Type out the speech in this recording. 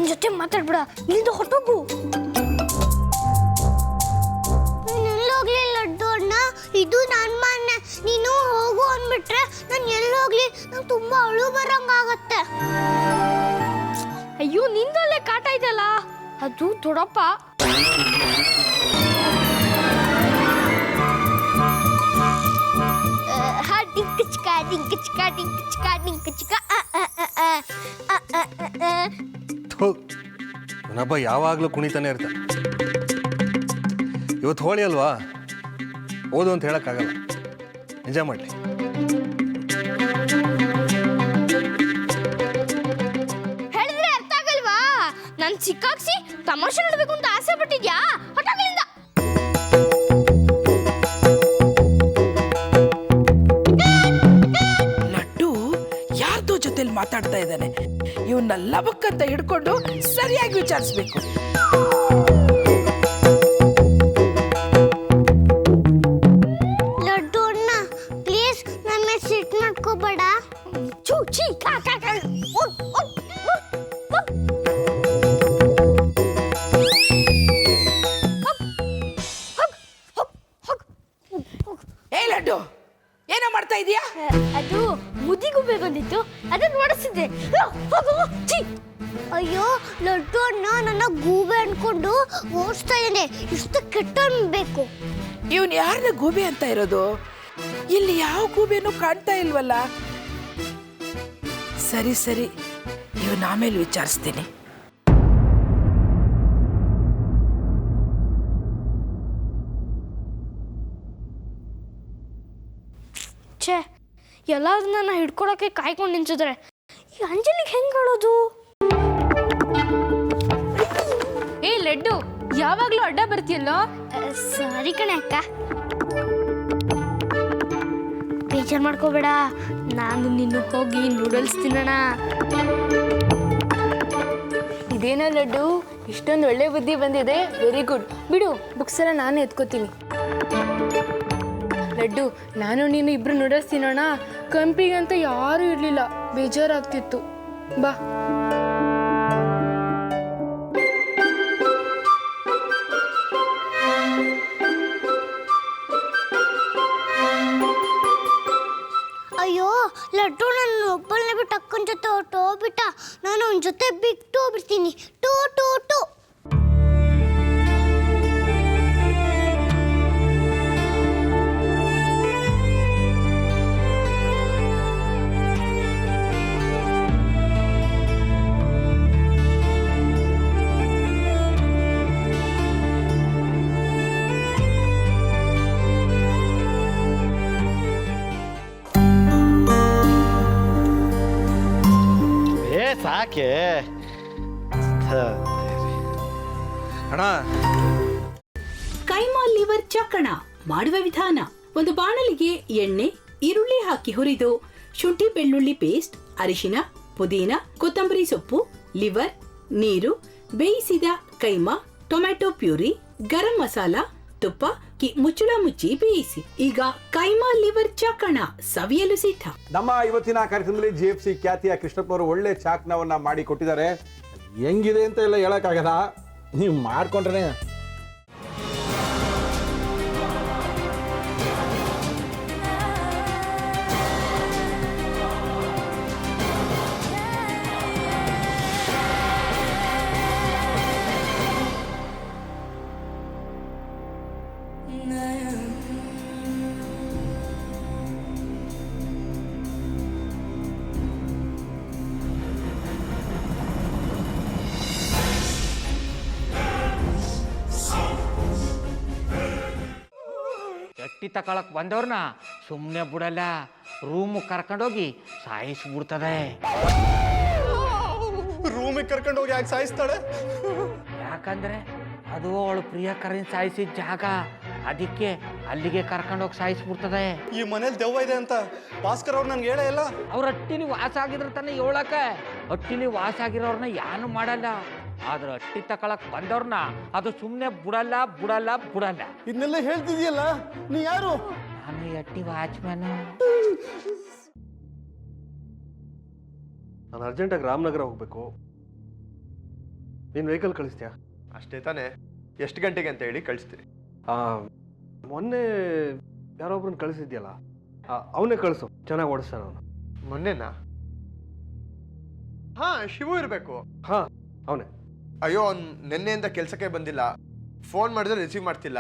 ನನ್ನ ಜೊತೆ ಮಾತಾಡ್ಬಿಡ, ಇಲ್ಲಿಂದ ಹೊಟ್ಟೋಗು. ಎಲ್ಲೋಗ್ಲಿ ಲಡ್ಡು ಅಣ್ಣ, ಇದು ನನ್ನ ಮನೆ. ನೀನು ಹೋಗು ಅಂದ್ಬಿಟ್ರೆ ನಾನು ಎಲ್ಲೋಗ್ಲಿ, ನಂಗೆ ತುಂಬಾ ಅಳು ಬರಂಗಾಗತ್ತೆ. ಅಯ್ಯೋ, ನಿಂದಲ್ಲೇ ಕಾಟ ಇದೆಯಲ್ಲ, ಅದು ದೊಡ್ಡಪ್ಪ. ಡಿಂಕ್ ಚಿಕ್ಕ ಡಿಂಕ್ ಚಿಕ್ಕ ಡಿಂಕ್ ಚಿಕ್ಕ ಡಿಂಕ್ ಚಿಕ್ಕ. ನನ್ನಬ್ಬ ಯಾವಾಗಲೂ ಕುಣಿತಾನೆ ಇರ್ತಾನೆ. ಇವತ್ತು ಹೋಳಿ ಅಲ್ವಾ, ಓದು ಅಂತ ಹೇಳಕ್ಕಾಗಲ್ಲ, ನಿಜ ಮಾಡಲಿ. ಹೇಳಿದ್ರೆ ಅರ್ಥ ಆಗಲ್ವಾ? ನಾನು ಸಿಕ್ಕಾಕ್ಸಿ ತಮಾಷೆ ನೋಡ್ಬೇಕು ಅಂತ ಆಸೆ ಪಟ್ಟಿದ್ಯಾ? ಹೊಟ್ಟೋಗಿಲ್ಲಿಂದ. ಲಡ್ಡು ಯಾರ್ದೋ ಜೊತೆಲಿ ಮಾತಾಡ್ತಾ ಇದ್ದಾನೆ. ಇವನ್ನೆಲ್ಲ ಬಕ್ಕಂತ ಹಿಡ್ಕೊಂಡು ಸರಿಯಾಗಿ ವಿಚಾರಿಸ್ಬೇಕು. ಲಡ್ಡು ಅಣ್ಣ ಪ್ಲೀಸ್ ನನ್ನ ಮೇಲೆ ಸಿಟ್ಟು ಮಾಡ್ಕೋಬೇಡ. ಚೂ ಚೀ ಕಾ ಕಾ ಕಾ. ಏ ಲಡ್ಡು, ಏನೋ ಮಾಡ್ತಾ ಇದೀಯಾ? ಅದು ಮುದಿಗೂ ಬೇಗೊಂದಿತ್ತು, ಅದನ್ನ ನೋಡಿಸಿದ್ದೆ. ಚೀ. ಅಯ್ಯೋ ಲಡ್ಡು ಅಣ್ಣ ನನ್ನ ಗೂಬೆ ಅನ್ಕೊಂಡು ಓಡಿಸ್ತಾ ಇದ್ದಾನೆ. ಇಷ್ಟು ಕೆಟ್ಟ ಅನ್ಬೇಕು. ಇವನ್ ಯಾರನ್ನ ಗೂಬೆ ಅಂತ ಇರೋದು? ಇಲ್ಲಿ ಯಾವ ಗೂಬೆನೂ ಕಾಣ್ತಾ ಇಲ್ವಲ್ಲ. ಸರಿ ಸರಿ, ಇವನ್ ಆಮೇಲೆ ವಿಚಾರಿಸ್ತೀನಿ. ಛೇ, ಎಲ್ಲಾದ್ರೂ ನನ್ನ ಹಿಡ್ಕೊಳಕ್ಕೆ ಕಾಯ್ಕೊಂಡು ನಿಂತಿದ್ರೆ ಈ ಅಂಜಲಿಗೆ ಹೆಂಗೆ ಆಡೋದು? ಏ ಲಡ್ಡು, ಯಾವಾಗ್ಲೂ ಅಡ್ಡ ಬರ್ತೀಯಲ್ಲೋ? ಸಾರಿ ಕಣೆ ಅಕ್ಕ, ಬೇಜಾರು ಮಾಡ್ಕೋಬೇಡ. ನಾನು ನಿನ್ನ ಹೋಗಿ ನೂಡಲ್ಸ್ ತಿನ್ನೋಣ. ಇದೇನೋ ಲಡ್ಡು, ಇಷ್ಟೊಂದು ಒಳ್ಳೆ ಬುದ್ಧಿ ಬಂದಿದೆ. Very good. ಬಿಡು, ಬುಕ್ಸ್ ಎಲ್ಲ ನಾನು ಎತ್ಕೋತೀನಿ. ಲಡ್ಡು, ನಾನು ನೀನು ಇಬ್ರು ನೂಡಲ್ಸ್ ತಿನ್ನೋಣ. ಕಂಪಿಗಂತ ಯಾರೂ ಇರಲಿಲ್ಲ, ಬೇಜಾರಾಗ್ತಿತ್ತು. ಬಾ. ಅಯ್ಯೋ ಲಡ್ಡು ನನ್ನ ಒಬ್ಬಳನ್ನೇ ಬಿಟ್ಟು ಅಕ್ಕನ ಜೊತೆ ಹೊರಟೋಗ್ಬಿಟ್ಟ. ನಾನು ಅವನ ಜೊತೆ ಬಿಟ್ಟು ಹೋಗ್ಬಿಡ್ತೀನಿ. Two two two. ಸಾಕೆ ಅಣ್ಣ, ಕೈಮಾ ಲಿವರ್ ಚಕ್ಕಣ ಮಾಡುವ ವಿಧಾನ: ಒಂದು ಬಾಣಲಿಗೆ ಎಣ್ಣೆ, ಈರುಳ್ಳಿ ಹಾಕಿ ಹುರಿದು ಶುಂಠಿ ಬೆಳ್ಳುಳ್ಳಿ ಪೇಸ್ಟ್, ಅರಿಶಿನ, ಪುದೀನ, ಕೊತ್ತಂಬರಿ ಸೊಪ್ಪು, ಲಿವರ್, ನೀರು, ಬೇಯಿಸಿದ ಕೈಮಾ, ಟೊಮ್ಯಾಟೊ ಪ್ಯೂರಿ, ಗರಂ ಮಸಾಲ, ತುಪ್ಪ ಮುಚ್ಚಳ ಮುಚ್ಚಿ ಬೇಯಿಸಿ. ಈಗ ಕೈಮಾ ಲಿವರ್ ಚಾಕಣ ಸವಿಯಲು ಸಿದ್ಧ. ನಮ್ಮ ಇವತ್ತಿನ ಕಾರ್ಯಕ್ರಮದಲ್ಲಿ GFC ಖ್ಯಾತಿಯ ಕೃಷ್ಣಪ್ಪನವರು ಒಳ್ಳೆ ಚಾಕ್ನವನ್ನ ಮಾಡಿ ಕೊಟ್ಟಿದ್ದಾರೆ. ಹೆಂಗಿದೆ ಅಂತ ಎಲ್ಲ ಹೇಳಕ್ಕಾಗಲ್ಲ, ನೀವು ಮಾಡ್ಕೊಂಡ್ರೆ. ಎಟ್ಟಿ ತಕೊಳಕ್ ಬಂದವ್ರನ್ನ ಸುಮ್ಮನೆ ಬಿಡಲ್ಲ, ರೂಮ್ ಕರ್ಕೊಂಡೋಗಿ ಸಾಯಿಸ್ಬಿಡ್ತದೆ. ರೂಮಿಗೆ ಕರ್ಕೊಂಡೋಗಿ ಯಾಕೆ ಸಾಯಿಸ್ತಾಳೆ? ಯಾಕಂದ್ರೆ ಅದು ಅವಳು ಪ್ರಿಯಕರನ್ ಸಾಯಿಸಿದ ಜಾಗ, ಅದಕ್ಕೆ ಅಲ್ಲಿಗೆ ಕರ್ಕೊಂಡೋಗಿ ಸಾಯಿಸ್ಬಿಡ್ತದೆ. ಈ ಮನೇಲಿ ದೆವ್ವ ಇದೆ ಅಂತ ಭಾಸ್ಕರ್ ಅವ್ರು ನನ್ಗೆ ಹೇಳೇ ಇಲ್ಲ. ಅವ್ರ ಹಟ್ಟಿಲಿ ವಾಸ ಆಗಿದ್ರ ತಾನೆ ಹೇಳಕ. ಹಟ್ಟಿಲಿ ವಾಸ ಆಗಿರೋರ್ನ ಏನು ಮಾಡಲ್ಲ, ಆದ್ರೆ ಹಟ್ಟಿ ತಕೊಳಕ್ ಬಂದವ್ರನ್ನ ಅದು ಸುಮ್ಮನೆ ಬಿಡಲ್ಲ ಬಿಡಲ್ಲ ಬಿಡಲ್ಲ. ಇದನ್ನೆಲ್ಲ ಹೇಳ್ತಿದ್ಯಲ್ಲ, ನೀ ಯಾರು? ನಾನು ಹಟ್ಟಿ ವಾಚ್ಮ್ಯಾನು. ನಾನು ಅರ್ಜೆಂಟಾಗಿ ರಾಮನಗರ ಹೋಗ್ಬೇಕು. ನೀನು ವೆಹಿಕಲ್ ಕಳಿಸ್ತೀಯಾ? ಅಷ್ಟೇ ತಾನೇ. ಎಷ್ಟು ಗಂಟೆಗೆ ಅಂತ ಹೇಳಿ ಕಳಿಸ್ತೀನಿ. ಮೊನ್ನೆ ಯಾರೊಬ್ರನ್ನ ಕಳಿಸಿದ್ಯಲ್ಲ, ಅವನೇ ಕಳಿಸು, ಚೆನ್ನಾಗಿ ಓಡಿಸ್ತಾನೆ ಅವನು. ಮೊನ್ನೆನಾ? ಹಾ, ಶಿವು ಇರಬೇಕು. ಹಾಂ, ಅವನೇ. ಅಯ್ಯೋ, ಅವ್ನು ನಿನ್ನೆಯಿಂದ ಕೆಲಸಕ್ಕೆ ಬಂದಿಲ್ಲ. ಫೋನ್ ಮಾಡಿದ್ರೆ ರಿಸೀವ್ ಮಾಡ್ತಿಲ್ಲ.